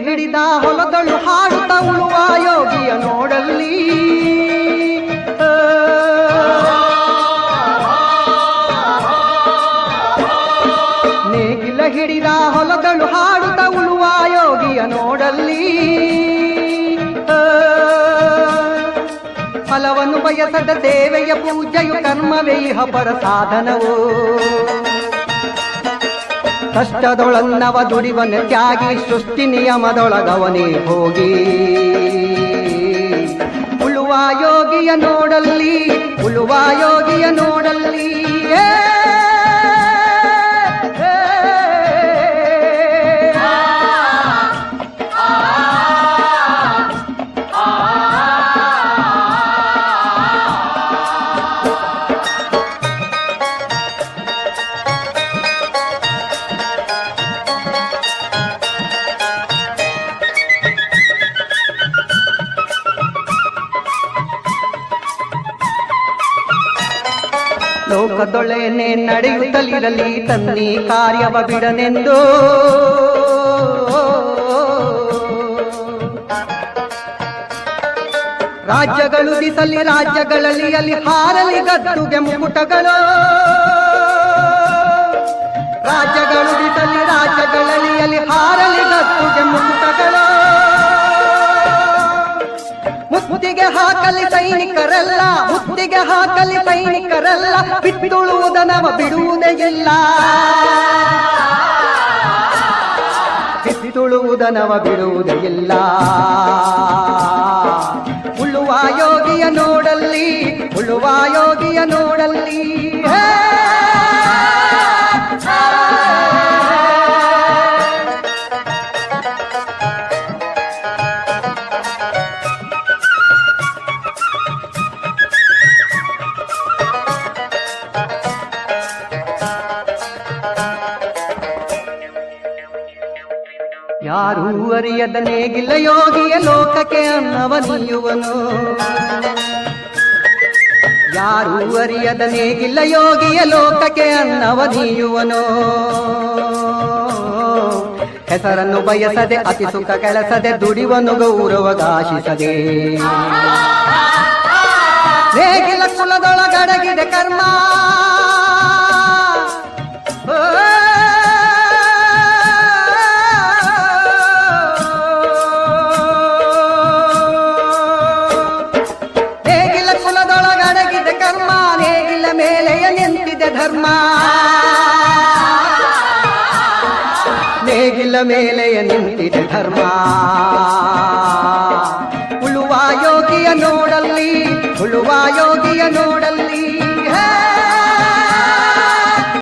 ಹಿಡಿದ ಹೊಲದಳು ಹಾಡುತ್ತ ಉಳುವ ಯೋಗಿಯ ನೋಡಲ್ಲಿ ನೇಗಿಲ ಹಿಡಿದ ಹೊಲದಳು ಹಾಡುತ್ತ ಉಳುವ ಯೋಗಿಯ ನೋಡಲ್ಲಿ ಫಲವನ್ನು ಬಯಸದ ಸೇವೆಯ ಪೂಜೆಯು ಕರ್ಮವೇ ಇಹ ಪರ ಸಾಧನವು ಕಷ್ಟದೊಳನ್ನವ ದುಡಿವನ ತ್ಯಾಗಿ ಸೃಷ್ಟಿ ನಿಯಮದೊಳಗವನೇ ಹೋಗಿ ಉಳುವ ಯೋಗಿಯ ನೋಡಲ್ಲಿ ಉಳುವ ಯೋಗಿಯ ನೋಡಲ್ಲಿ ಲೋಕದೊಳೆನೆ ನಡೆಯುತ್ತಲಿರಲಿ ತನ್ನಿ ಕಾರ್ಯವ ಬಿಡನೆಂದು ರಾಜ್ಯಗಳು ದಿಸಲಿ ರಾಜ್ಯಗಳಲ್ಲಿ ಅಲ್ಲಿ ಹಾರಲಿ ಗದ್ದುಗೆ ಮುಕುಟಗಳು ರಾಜ್ಯಗಳು ದಿಸಲಿ ರಾಜ್ಯಗಳಲ್ಲಿ ಅಲ್ಲಿ ಹಾರಲಿ ಗದ್ದುಗೆ ಮುಕುಟಗಳು ಮುತ್ತಿಗೆ ಹಾಕಲಿ ಸೈನಿಕರಲ್ಲ ಮುತ್ತಿಗೆ ಹಾಕಲಿ ಸೈನಿಕರಲ್ಲ ಬಿತ್ತುಳುವುದನವ ಬಿಡುವುದೇ ಇಲ್ಲ ಬಿತ್ತುಳುವುದನವ ಬಿಡುವುದೇ ಇಲ್ಲ ಉಳುವ ಯೋಗಿಯ ನೋಡಲ್ಲಿ ಉಳುವ ಯೋಗಿಯ ನೋಡಲ್ಲಿ ಯಾರೂ ಅರಿಯದ ನೇಗಿಲ್ಲ ಯೋಗಿಯ ಲೋಕಕ್ಕೆ ಅನ್ನವ ನೀಯುವನು ಯಾರೂ ಅರಿಯದ ನೇಗಿಲ್ಲ ಯೋಗಿಯ ಲೋಕಕ್ಕೆ ಅನ್ನವ ನೀಯುವನು ಹೆಸರನ್ನು ಬಯಸದೆ ಅತಿ ಸುಖ ಕೆಲಸದೆ ದುಡಿವನು ಗೌರವಗಾಶಿಸದೆ ನೇಗಿಲ ಕುಲದೊಳಗಡಗಿದೆ ಕರ್ಮ ಧರ್ಮ ನೇಗಿಲ ಮೇಲೆಯ ನಿಂತಿದೆ ಧರ್ಮ ಉಳುವ ಯೋಗಿಯ ನೋಡಲ್ಲಿ ಉಳುವ ಯೋಗಿಯ ನೋಡಲ್ಲಿ